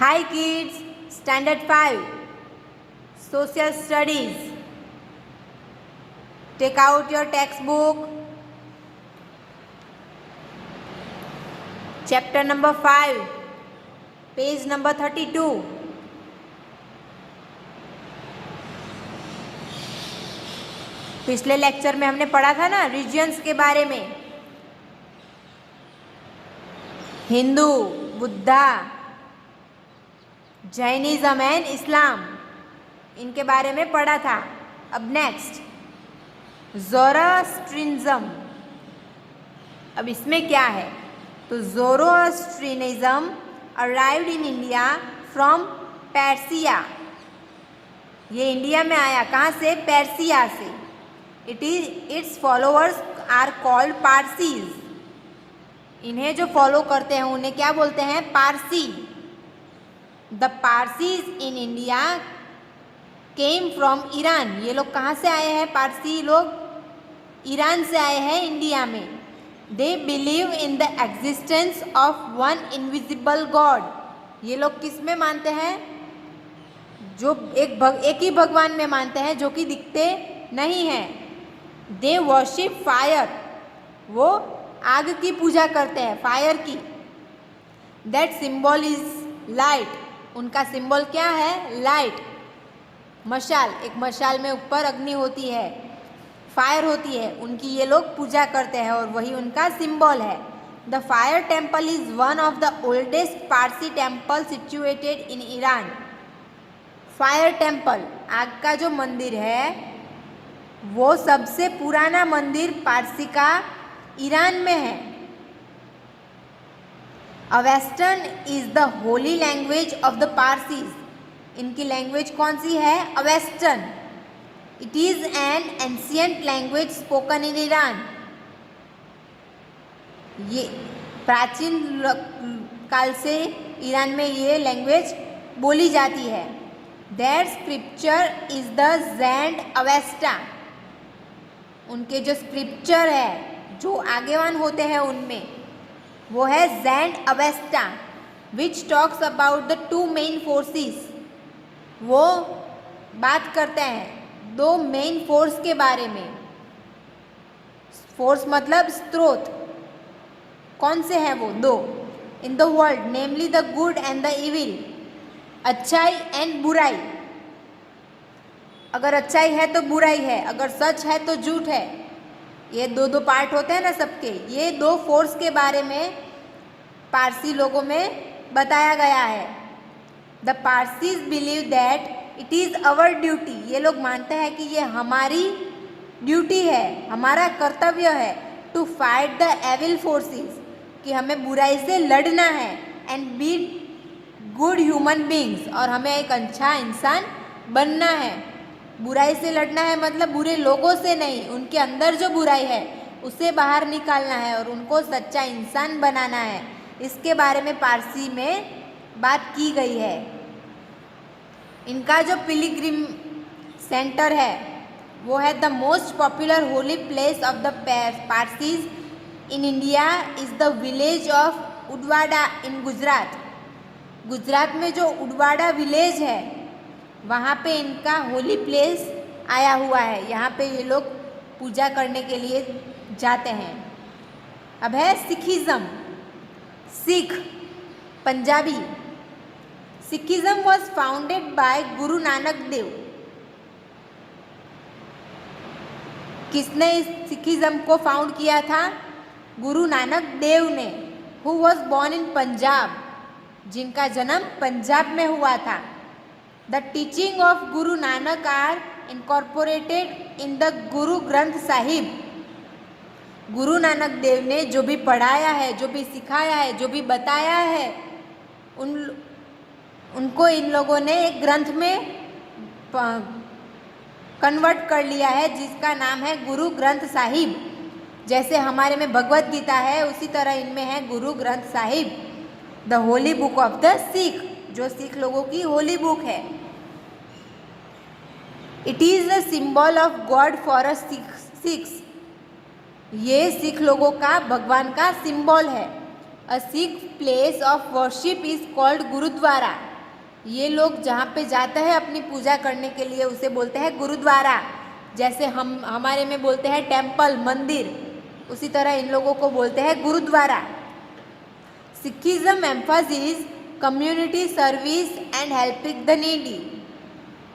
Hi kids, Standard 5, Social Studies. Take out your textbook. Chapter number 5, page number 32. पिछले lecture में हमने पढ़ा था ना रीजन्स के बारे में, Hindu, Buddha, Jainism and Islam, इनके बारे में पढ़ा था। अब नेक्स्ट ज़ोरास्ट्रिनिज्म। अब इसमें क्या है, तो Zoroastrianism arrived in India from Persia. ये इंडिया में आया कहाँ से? पर्सिया से। Its followers are called Parsis. इन्हें जो फॉलो करते हैं उन्हें क्या बोलते हैं? Parsi. The Parsis in India came from Iran. ये लोग कहाँ से आए हैं? पारसी लोग ईरान से आए हैं इंडिया में। They believe in the existence of one invisible God. ये लोग किस में मानते हैं? जो एक ही भगवान में मानते हैं जो कि दिखते नहीं हैं। They worship fire. वो आग की पूजा करते हैं, फायर की। That symbol is light. उनका सिंबल क्या है? लाइट, मशाल। एक मशाल में ऊपर अग्नि होती है, फायर होती है, उनकी ये लोग पूजा करते हैं और वही उनका सिंबल है। The fire temple is one of the oldest Parsi temple situated in Iran. Fire temple, आग का जो मंदिर है, वो सबसे पुराना मंदिर पारसी का ईरान में है। Avestan is the holy language of the Parsis. इनकी लैंग्वेज कौन सी है? Avestan. It is an ancient language spoken in Iran. ये प्राचीन काल से ईरान में ये लैंग्वेज बोली जाती है। Their scripture is the Zend Avesta. उनके जो स्क्रिप्चर है, जो आगेवान होते हैं उनमें, वो है Zend Avesta, which talks about the two main forces. वो बात करते हैं दो मेन फोर्स के बारे में। फोर्स मतलब स्रोत। कौन से हैं वो? दो। In the world, namely the good and the evil. अच्छाई एंड बुराई। अगर अच्छाई है तो बुराई है, अगर सच है तो झूठ है। ये दो दो पार्ट होते हैं ना सबके। ये दो फोर्स के बारे में पारसी लोगों में बताया गया है। The Parsis believe that it is our duty. ये लोग मानते हैं कि ये हमारी ड्यूटी है, हमारा कर्तव्य है, to fight the evil forces, कि हमें बुराई से लड़ना है, and be good human beings, और हमें एक अच्छा इंसान बनना है। बुराई से लड़ना है मतलब बुरे लोगों से नहीं, उनके अंदर जो बुराई है उसे बाहर निकालना है और उनको सच्चा इंसान बनाना है। इसके बारे में पारसी में बात की गई है। इनका जो पिलग्रिम सेंटर है वो है the most popular holy place of the Parsis in India is the village of Udvada in Gujarat. Gujarat में जो उडवाडा विलेज है वहाँ पे इनका होली प्लेस आया हुआ है। यहाँ पे ये लोग पूजा करने के लिए जाते हैं। अब है Sikhism. Sikh, Punjabi. Sikhism was founded by Guru Nanak Dev. किसने इस सिखिज़्म को फाउंड किया था? गुरु नानक देव ने। हु वॉज बॉर्न इन पंजाब, जिनका जन्म पंजाब में हुआ था। The teaching of Guru Nanak are incorporated in the Guru Granth Sahib. Guru Nanak Dev ने जो भी पढ़ाया है, जो भी सिखाया है, जो भी बताया है, उनको इन लोगों ने एक ग्रंथ में कन्वर्ट कर लिया है, जिसका नाम है गुरु ग्रंथ साहिब। जैसे हमारे में भगवत गीता है, उसी तरह इनमें है Guru Granth Sahib, the holy book of the Sikh, जो सिख लोगों की होली बुक है। It is the symbol of God for a Sikhs. ये सिख लोगों का भगवान का सिंबल है। A Sikh place of worship is called gurdwara. ये लोग जहाँ पे जाते हैं अपनी पूजा करने के लिए उसे बोलते हैं गुरुद्वारा। जैसे हम हमारे में बोलते हैं टेम्पल, मंदिर, उसी तरह इन लोगों को बोलते हैं gurdwara. Sikhism emphasis community service and helping the needy.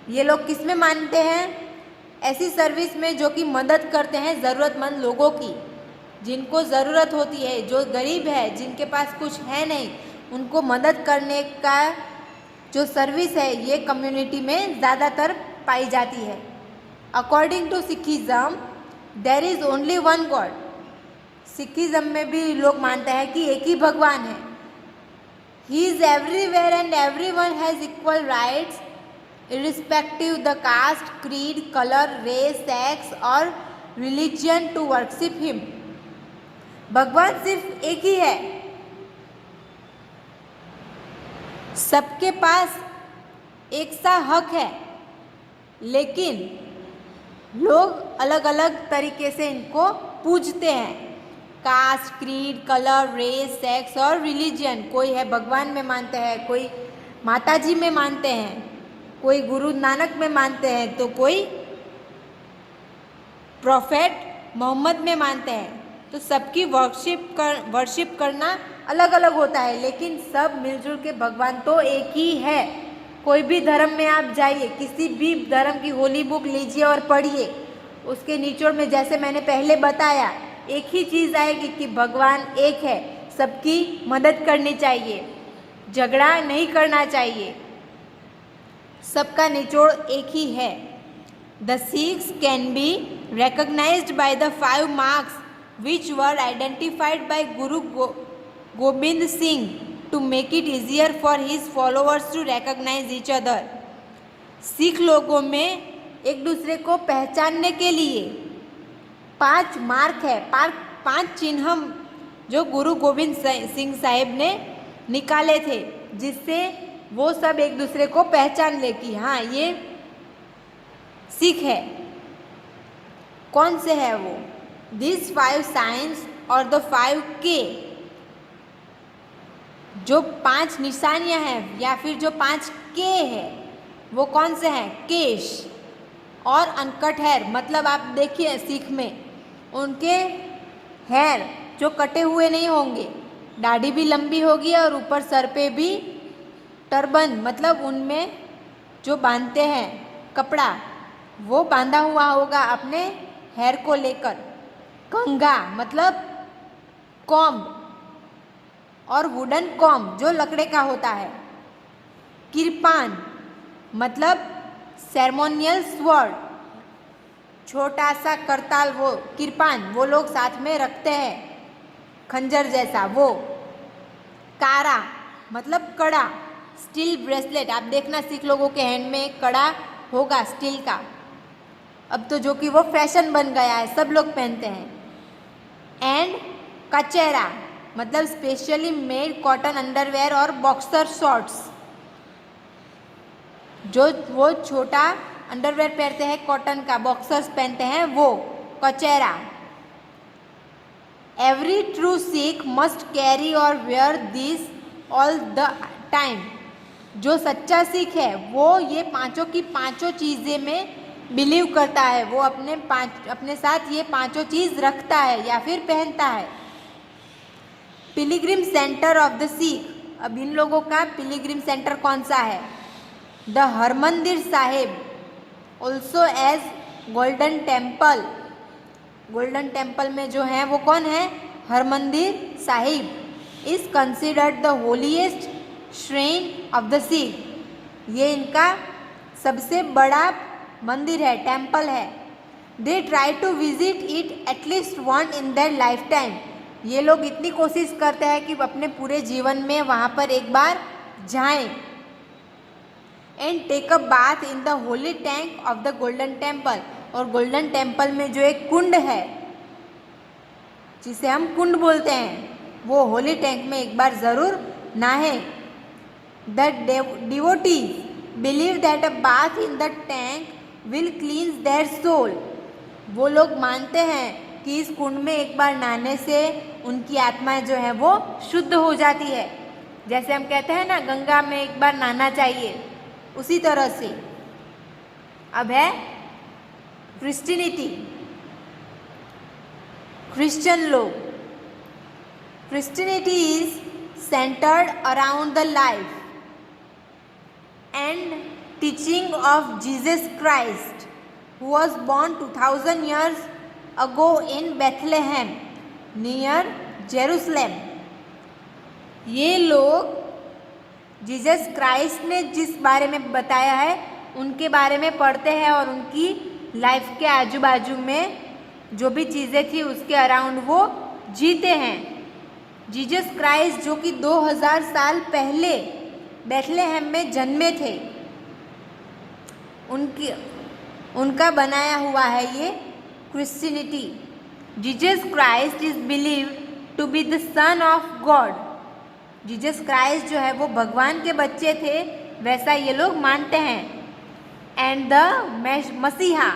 ये लोग किस में मानते हैं? ऐसी सर्विस में जो कि मदद करते हैं ज़रूरतमंद लोगों की, जिनको ज़रूरत होती है, जो गरीब है, जिनके पास कुछ है नहीं, उनको मदद करने का जो सर्विस है ये कम्युनिटी में ज़्यादातर पाई जाती है। According to Sikhism there is only one God. Sikhism में भी लोग मानते हैं कि एक ही भगवान है। He is everywhere and everyone has equal rights irrespective the caste, creed, color, race, sex और religion to worship him। भगवान सिर्फ एक ही है, सबके पास एक सा हक है, लेकिन लोग अलग अलग तरीके से इनको पूजते हैं। Caste, creed, colour, race, sex और रिलीजन। कोई है भगवान में मानते हैं, कोई माता जी में मानते हैं, कोई गुरु नानक में मानते हैं, तो कोई प्रोफेट मोहम्मद में मानते हैं। तो सबकी वर्शिप करना अलग अलग होता है, लेकिन सब मिलजुल के भगवान तो एक ही है। कोई भी धर्म में आप जाइए, किसी भी धर्म की होली बुक लीजिए और पढ़िए, उसके निचोड़ में जैसे मैंने पहले बताया एक ही चीज़ आएगी कि भगवान एक है, सबकी मदद करनी चाहिए, झगड़ा नहीं करना चाहिए, सबका निचोड़ एक ही है। The six can be recognized by the 5 marks which were identified by Guru Gobind Singh to make it easier for his followers to recognize each other। Sikh लोगों में एक दूसरे को पहचानने के लिए 5 मार्क है, 5 चिन्ह जो गुरु गोविंद सिंह साहिब ने निकाले थे, जिससे वो सब एक दूसरे को पहचान ले कि हाँ ये सिख है। कौन से है वो? दिस 5 साइंस और द 5 के, जो 5 निशानियां हैं या फिर जो 5 के है वो कौन से हैं? केश और अनकट हेयर। मतलब आप देखिए सिख में उनके हेयर जो कटे हुए नहीं होंगे, दाढ़ी भी लंबी होगी और ऊपर सर पे भी टर्बन, मतलब उनमें जो बांधते हैं कपड़ा वो बांधा हुआ होगा अपने हेयर को लेकर। कंघा मतलब कॉम्ब, और वुडन कॉम्ब जो लकड़े का होता है। किरपान मतलब सेरेमोनियल स्वॉर्ड, छोटा सा करताल, वो किरपान वो लोग साथ में रखते हैं, खंजर जैसा वो। कारा मतलब कड़ा, स्टील ब्रेसलेट, आप देखना सिख लोगों के हैंड में कड़ा होगा स्टील का, अब तो जो कि वो फैशन बन गया है, सब लोग पहनते हैं। एंड कचेरा मतलब स्पेशली मेड कॉटन अंडरवेयर और बॉक्सर शॉर्ट्स, जो वो छोटा अंडरवेयर पहनते हैं कॉटन का, बॉक्सर्स पहनते हैं, वो kachera. Every true Sikh must carry और wear this all the time. जो सच्चा सिख है वो ये पांचों की पांचों चीज़ें में बिलीव करता है, वो अपने साथ ये पांचों चीज़ रखता है या फिर पहनता है। Pilgrim centre of the Sikh, अब इन लोगों का पिलग्रिम सेंटर कौन सा है? The Harmandir Sahib, also as golden temple. Golden temple में जो है वो कौन है? Harmandir Sahib. Is considered the holiest shrine of the Sikh, ये इनका सबसे बड़ा मंदिर है, टेम्पल है। They try to visit it at least one in their life time, ये लोग इतनी कोशिश करते हैं कि अपने पूरे जीवन में वहाँ पर एक बार जाएं। And take a bath in the holy tank of the golden temple, और गोल्डन टेम्पल में जो एक कुंड है जिसे हम कुंड बोलते हैं, वो होली टैंक में एक बार ज़रूर नहाएं। The devotees believe that a bath in the tank will cleanse their soul, वो लोग मानते हैं कि इस कुंड में एक बार नहाने से उनकी आत्मा जो है वो शुद्ध हो जाती है। जैसे हम कहते हैं ना गंगा में एक बार नहाना चाहिए, उसी तरह से अब है क्रिश्चियनिटी, क्रिश्चियन लोग। Christianity is centred around the life and teaching of Jesus Christ who was born 2000 years ago in Bethlehem near Jerusalem. ये लोग जीसस क्राइस्ट ने जिस बारे में बताया है उनके बारे में पढ़ते हैं और उनकी लाइफ के आजू बाजू में जो भी चीज़ें थी उसके अराउंड वो जीते हैं। जीसस क्राइस्ट जो कि 2000 साल पहले बेथलेहम में जन्मे थे, उनका बनाया हुआ है ये Christianity. Jesus Christ is believed to be the son of God. Jesus Christ जो है वो भगवान के बच्चे थे, वैसा ये लोग मानते हैं। एंड द मसीहा,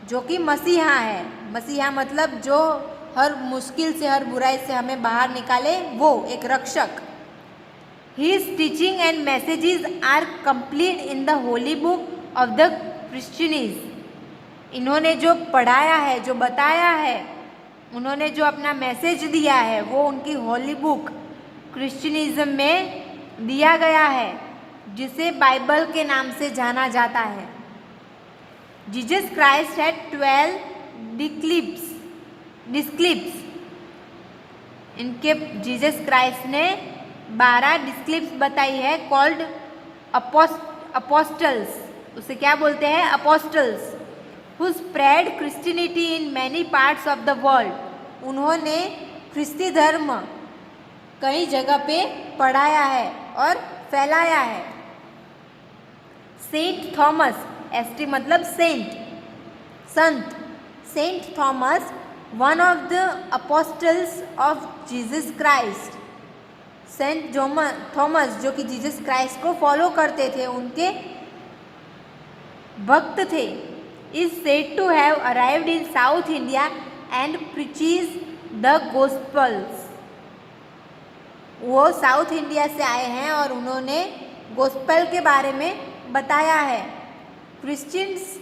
जो कि मसीहा है, मसीहा मतलब जो हर मुश्किल से हर बुराई से हमें बाहर निकाले, वो एक रक्षक। His teaching and messages are complete in the holy book of the Christians। इन्होंने जो पढ़ाया है, जो बताया है, उन्होंने जो अपना मैसेज दिया है वो उनकी होली बुक क्रिश्चियनिज्म में दिया गया है, जिसे बाइबल के नाम से जाना जाता है। Jesus Christ had 12 डिस्क्लिप्स। इनके जीसस क्राइस्ट ने 12 डिस्क्लिप्स बताई है, कॉल्ड अपोस्टल्स। उसे क्या बोलते हैं? Apostles. Who spread Christianity in many parts of the world. उन्होंने ख्रिस्ती धर्म कई जगह पे पढ़ाया है और फैलाया है। सेंट थॉमस, एसटी मतलब सेंट, संत। Saint Thomas one of the apostles of Jesus Christ. Saint Thomas जो कि जीसस क्राइस्ट को फॉलो करते थे, उनके भक्त थे, is said to have arrived in south India and preaches the gospels. वो साउथ इंडिया से आए हैं और उन्होंने गोस्पेल के बारे में बताया है। Christians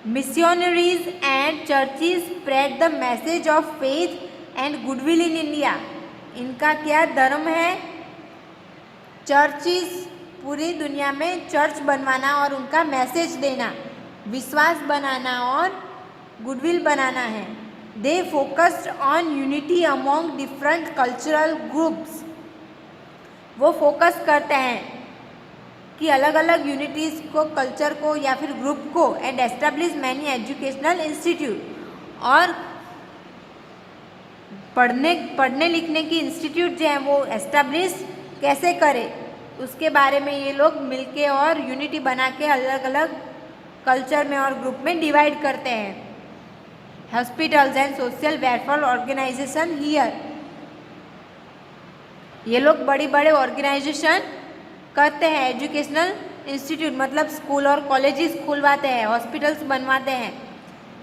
missionaries and churches spread the message of faith and goodwill in India. इनका क्या धर्म है? चर्चेस, पूरी दुनिया में चर्च बनवाना और उनका मैसेज देना, विश्वास बनाना और गुडविल बनाना है। They focused on unity among different cultural groups. वो फोकस करते हैं कि अलग अलग यूनिटीज़ को, कल्चर को या फिर ग्रुप को, and establish many educational institute. और पढ़ने लिखने की इंस्टीट्यूट जो हैं वो एस्टेब्लिश कैसे करें, उसके बारे में ये लोग मिलके और यूनिटी बना के अलग अलग कल्चर में और ग्रुप में डिवाइड करते हैं। Hospitals and social welfare organisation here. ये लोग बड़ी बड़े ऑर्गेनाइजेशन करते हैं। एजुकेशनल इंस्टीट्यूट मतलब स्कूल और कॉलेजेस खुलवाते हैं, हॉस्पिटल्स बनवाते हैं।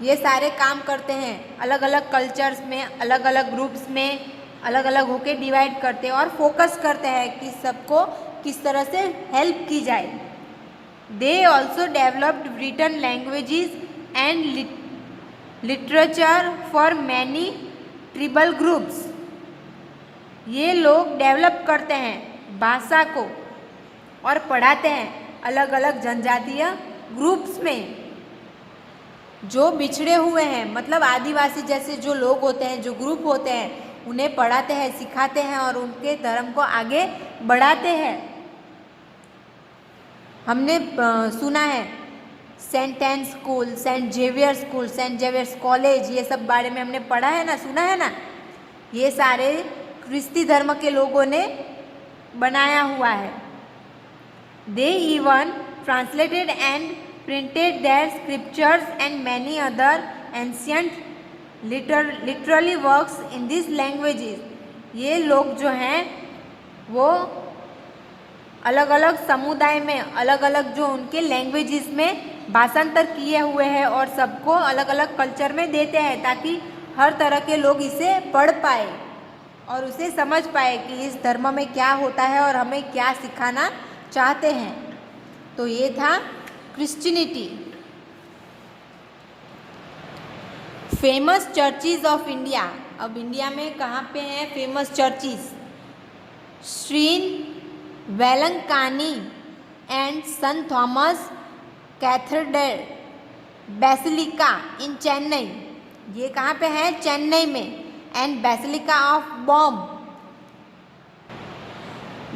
ये सारे काम करते हैं, अलग अलग कल्चर्स में, अलग अलग ग्रुप्स में अलग अलग होके डिवाइड करते हैं और फोकस करते हैं कि सबको किस तरह से हेल्प की जाए। They also developed written languages and literature for many tribal groups. ये लोग डेवलप करते हैं भाषा को और पढ़ाते हैं अलग अलग जनजातीय ग्रुप्स में जो बिछड़े हुए हैं, मतलब आदिवासी जैसे जो लोग होते हैं, जो ग्रुप होते हैं, उन्हें पढ़ाते हैं, सिखाते हैं और उनके धर्म को आगे बढ़ाते हैं। हमने सुना है saint Ann school, saint Xavier school, saint Xavier's college, ये सब बारे में हमने पढ़ा है ना, सुना है ना। ये सारे ख्रिस्ती धर्म के लोगों ने बनाया हुआ है। They even translated and printed their scriptures and many other ancient literally works in this languages. ये लोग जो हैं वो अलग अलग समुदाय में अलग अलग जो उनके लैंग्वेजेस में भाषांतर किए हुए हैं और सबको अलग अलग कल्चर में देते हैं ताकि हर तरह के लोग इसे पढ़ पाए और उसे समझ पाए कि इस धर्म में क्या होता है और हमें क्या सिखाना चाहते हैं। तो ये था Christianity. Famous churches of India. अब इंडिया में कहाँ पे हैं famous churches? Shrine Velankanni and San Thomas cathedral basilica in Chennai. ये कहाँ पे है? चेन्नई में। And basilica of Bom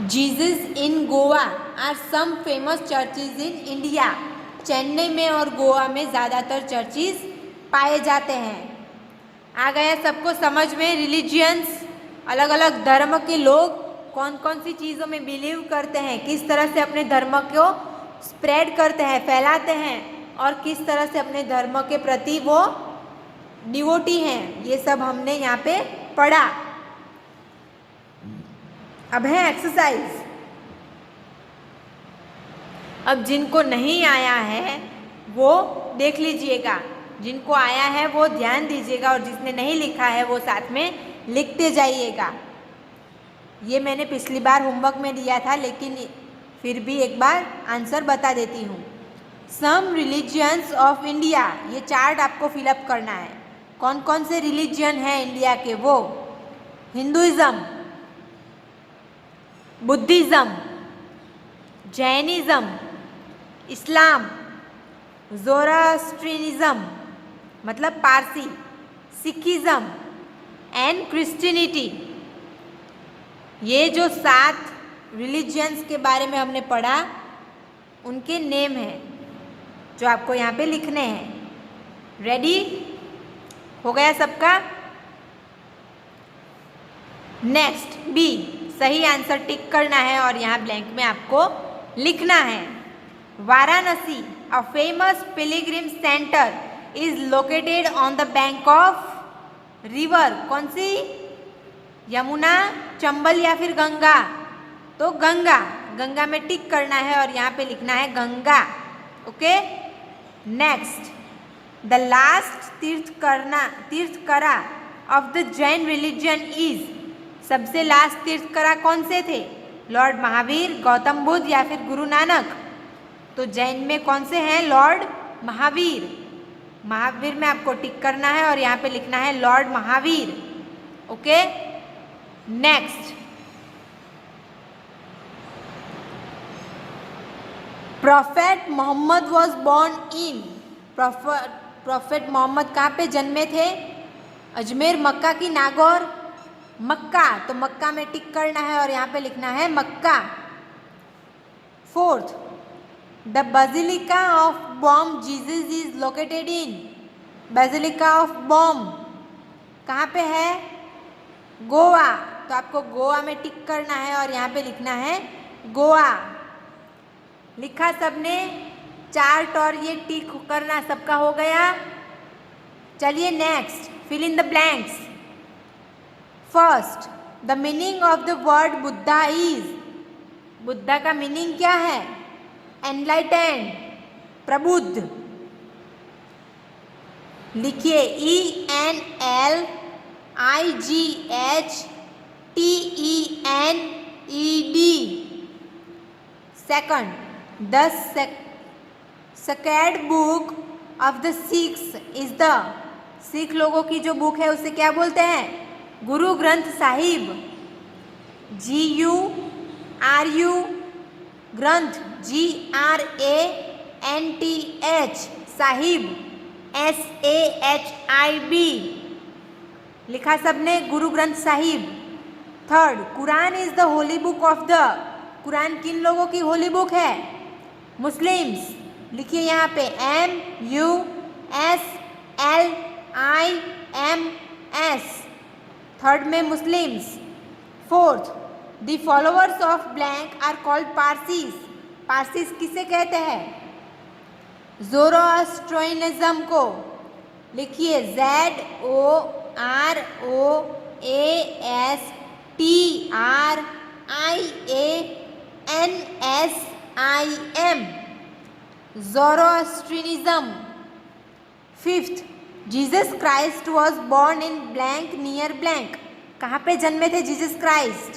Jesus in Goa are some famous churches in India. चेन्नई में और गोवा में ज़्यादातर चर्चिज पाए जाते हैं। आ गया सबको समझ में? रिलीजियंस, अलग अलग धर्म के लोग कौन कौन सी चीज़ों में बिलीव करते हैं, किस तरह से अपने धर्म को स्प्रेड करते हैं, फैलाते हैं, और किस तरह से अपने धर्म के प्रति वो डिवोटी हैं। ये सब हमने यहाँ पे पढ़ा। अब है एक्सरसाइज। अब जिनको नहीं आया है वो देख लीजिएगा, जिनको आया है वो ध्यान दीजिएगा, और जिसने नहीं लिखा है वो साथ में लिखते जाइएगा। ये मैंने पिछली बार होमवर्क में दिया था, लेकिन फिर भी एक बार आंसर बता देती हूँ। सम रिलीजियंस ऑफ इंडिया, ये चार्ट आपको फिलअप करना है। कौन कौन से रिलीजियन हैं इंडिया के? वो हिंदुइज्म, बुद्धिज़्म, जैनिज़्म, इस्लाम, ज़ोरास्ट्रियनिज़्म मतलब पारसी, सिखिज़्म एंड क्रिश्चियनिटी। ये जो 7 रिलीजियंस के बारे में हमने पढ़ा, उनके नेम हैं जो आपको यहाँ पे लिखने हैं। रेडी हो गया सबका? नेक्स्ट बी, सही आंसर टिक करना है और यहाँ ब्लैंक में आपको लिखना है। Varanasi, a famous Pilgrim centre, is located on the bank of river. कौन सी? यमुना, चंबल या फिर गंगा? तो गंगा। गंगा में टिक करना है और यहाँ पे लिखना है Ganga. Okay. Next, the last Tirthankara of the Jain religion is. सबसे लास्ट तीर्थकरा कौन से थे? लॉर्ड महावीर, गौतम बुद्ध या फिर गुरु नानक? तो जैन में कौन से हैं? लॉर्ड महावीर। महावीर में आपको टिक करना है और यहाँ पे लिखना है lord Mahavir. Okay. Next, prophet Muhammad was born in. Prophet Muhammad कहाँ पे जन्मे थे? अजमेर, मक्का की नागौर? मक्का। तो मक्का में टिक करना है और यहाँ पे लिखना है Mecca. Fourth, the basilica of Bom Jesus is located in. Basilica of Bom कहाँ पे है? गोवा। तो आपको गोवा में टिक करना है और यहाँ पे लिखना है गोवा। लिखा सबने? चार्ट और ये टिक करना सबका हो गया? चलिए next, fill in the blanks. First, the meaning of the word Buddha is. Buddha का मीनिंग क्या है? एनलाइटेंड, प्रबुद्ध। लिखिए ENLIGHTENED। Second, the sacred book of the Sikhs is the. Sikh लोगों की जो बुक है उसे क्या बोलते हैं? गुरु ग्रंथ साहिब। GURU ग्रंथ, GRANTH साहिब, SAHIB। लिखा सबने? गुरु Granth Sahib. Third, Quran is the holy book of the. Quran किन लोगों की होली बुक है? मुस्लिम्स। लिखिए यहाँ पे MUSLIMS। थर्ड में Muslims. Fourth, the followers of blank are called Parsis. Parsis किसे कहते हैं? ज़ोरोअस्ट्रियनिज्म को। लिखिए ZOROASTRIANSIM, Zoroastrianism. Fifth, Jesus Christ was born in blank near blank. कहाँ पे जन्मे थे Jesus Christ?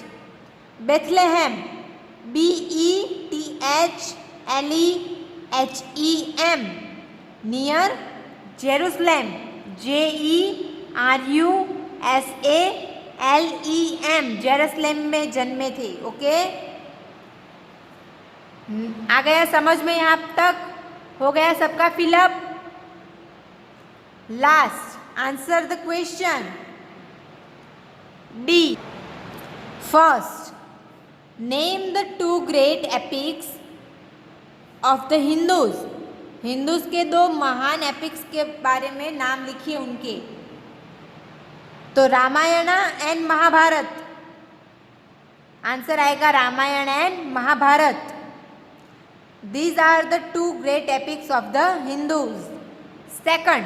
Bethlehem, BETHLEHEM, near Jerusalem, JERUSALEM, Jerusalem में जन्मे थे। ओके, आ गया समझ में? यहाँ तक हो गया सबका fill up? Last, answer the question D. First, name the two great epics of the Hindus. Hindus के दो महान एपिक्स के बारे में नाम लिखिए उनके। तो रामायण एंड महाभारत, आंसर आएगा Ramayana and Mahabharata. These are the two great epics of the Hindus. Second,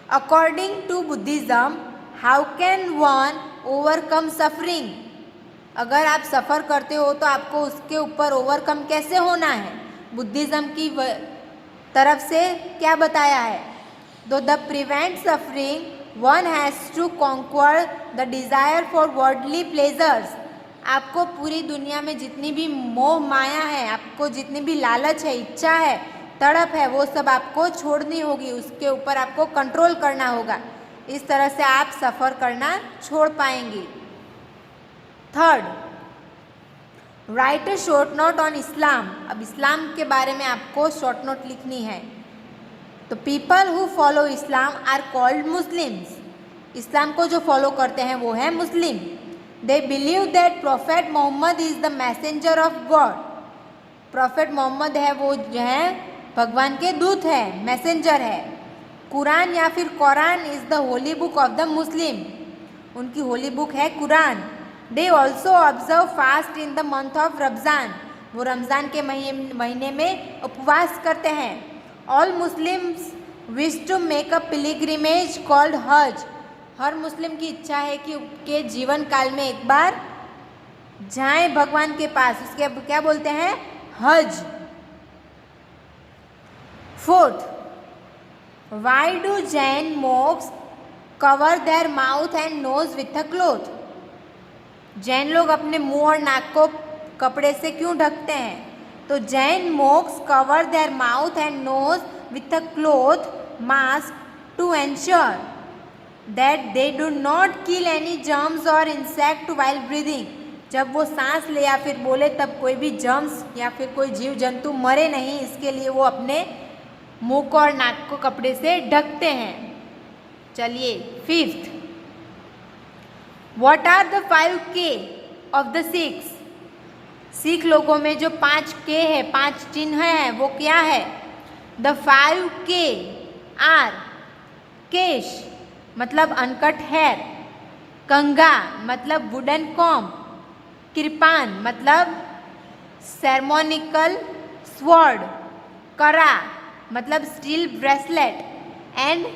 according to Buddhism, how can one overcome suffering? अगर आप सफ़र करते हो तो आपको उसके ऊपर ओवरकम कैसे होना है? बुद्धिज़्म की तरफ से क्या बताया है? तो the prevent suffering one has to conquer the desire for worldly pleasures. आपको पूरी दुनिया में जितनी भी मोह माया है, आपको जितनी भी लालच है, इच्छा है, तड़प है, वो सब आपको छोड़नी होगी, उसके ऊपर आपको कंट्रोल करना होगा। इस तरह से आप सफ़र करना छोड़ पाएंगे। Third, write a short note on Islam. अब इस्लाम के बारे में आपको शॉर्ट नोट लिखनी है। तो people who follow Islam are called Muslims. Islam को जो फॉलो करते हैं वो है Muslim. They believe that prophet Mohammed is the messenger of God. Prophet Mohammed है वो जो है भगवान के दूत है, मैसेंजर है। कुरान या फिर Quran is the holy book of the Muslim. उनकी होली बुक है Quran. They also observe fast in the month of Ramzan. वो रमज़ान के महीने में उपवास करते हैं। All Muslims wish to make a pilgrimage called Hajj. हर मुस्लिम की इच्छा है कि उनके जीवन काल में एक बार जाएं भगवान के पास, उसके क्या बोलते हैं? Hajj. Fourth, why do Jain monks cover their mouth and nose with a cloth. Jain लोग अपने मुंह और नाक को कपड़े से क्यों ढकते हैं? तो Jain monks cover their mouth and nose with a cloth mask to ensure that they do not kill any germs और इंसेक्ट वाइल ब्रीदिंग। जब वो सांस ले या फिर बोले तब कोई भी जर्म्स या फिर कोई जीव जंतु मरे नहीं, इसके लिए वो अपने मुंह को और नाक को कपड़े से ढकते हैं। चलिए fifth, what are the 5K of the Sikhs. Sikh लोगों में जो 5K है, 5 चिन्ह हैं, वो क्या है? द 5K आर केश मतलब अनकट हेयर, कंगा मतलब वुडन कॉम्ब, कृपान मतलब सेरेमोनिकल स्वॉर्ड, करा मतलब स्टील ब्रेसलेट एंड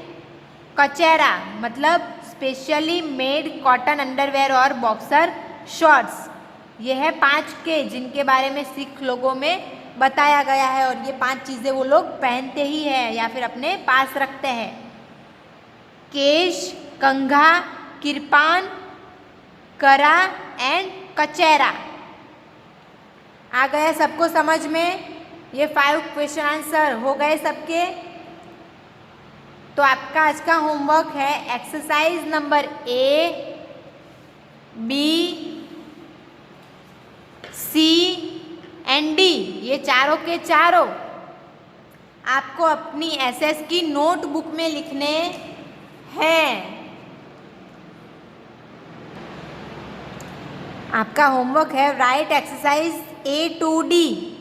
कचेरा मतलब स्पेशली मेड कॉटन अंडरवेयर और बॉक्सर शॉर्ट्स। ये है 5K जिनके बारे में सिख लोगों में बताया गया है, और ये 5 चीज़ें वो लोग पहनते ही हैं या फिर अपने पास रखते हैं। केश, कंघा, कृपान, करा एंड कचेरा। आ गया सबको समझ में? ये 5 क्वेश्चन आंसर हो गए सबके। तो आपका आज का होमवर्क है exercise number A, B, C and D। ये चारों के चारों आपको अपनी SS की नोटबुक में लिखने हैं। आपका होमवर्क है right exercise A to D,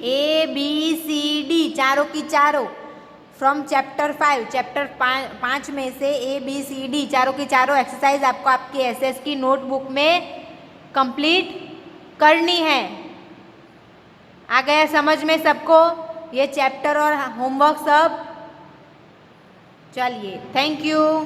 A B C D चारों की चारों फ्रॉम चैप्टर 5। चैप्टर 5 में से A B C D चारों की चारों एक्सरसाइज आपको आपकी SS की नोटबुक में कंप्लीट करनी है। आ गया समझ में सबको ये चैप्टर और होमवर्क सब? चलिए, थैंक यू।